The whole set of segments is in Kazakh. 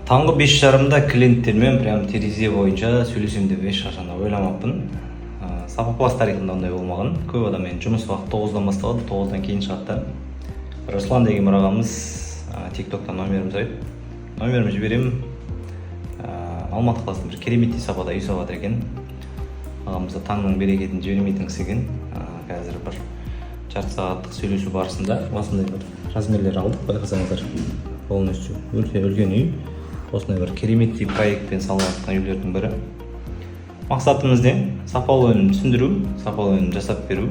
Таңғы 5:30-да клиенттермен прям терезе бойынша сөйлесем деп ешқашан ойламаппын. Сапаплас тарихында ондай болмаған. Көп адам мен жұмыс уақыты 9-дан басталады, 9-дан кейін шығады. Руслан деген бір ағамыз TikTok-тан номерімді сұрайды. Номерімді жіберемін. Алматы қаласында бір кереметтей сапада үй салып жатыр екен. Ағамызда таңның берекетін жібермейтін кісі екен. Қазір бір жарты сағаттық сөйлесу барысында осындай бір размерлер алдық, байқасаңыздар. Полностью үлкен үй. Осындай бір кереметтей проектпен салынып жатқан үйлердің бірі. Мақсатымыз не? Сапалы өнім түсіндіру, сапалы өнім жасап беру.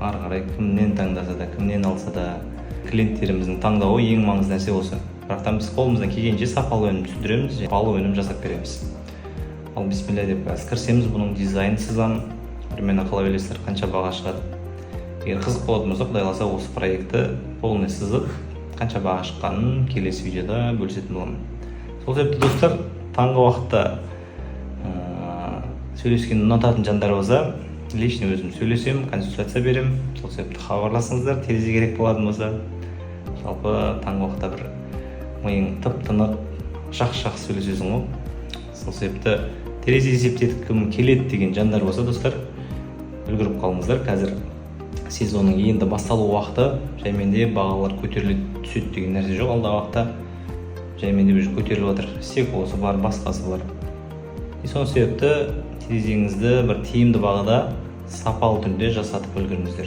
Ары қарай кімнен таңдаса да, кімнен алса да клиенттеріміздің таңдауы ең маңызды нәрсе осы. Бірақтан біз қолымыздан келгенше сапалы өнім түсіндіреміз, сапалы өнім жасап береміз. Ал бисмилля деп кірсеміз, бұның дизайнын сызамын. Примерно қалай ойлайсыздар, қанша баға шығады. Егер қызық болатын болса, Құдай қаласа осы проектті полный сызып, қанша баға шыққанын келесі видеода бөлісетін боламын. Сол себепті достар, таңғы уақытта сөйлескенді ұнататын жандар болса, лично өзім сөйлесем, консультация берем. Сол себепті хабарласыңыздар, терезе керек болатын болса. Жалпы таңғы уақытта бір миың тып-тынық, жақсы сөйлесесің ғой. Сол себепті терезе есептеткім келеді деген жандар болса, достар, үлгеріп қалыңыздар. Қазір сезонның енді басталу уақыты, жайменде бағалар көтеріліп түседі деген нәрсе жоқ. Алдағы уақытта жайменде уже көтеріліп жатыр. Стеклосы бар, басқасы бар. Сол себепті терезеңізді бір тиімді бағада сапалы түрде жасатып үлгеріңіздер.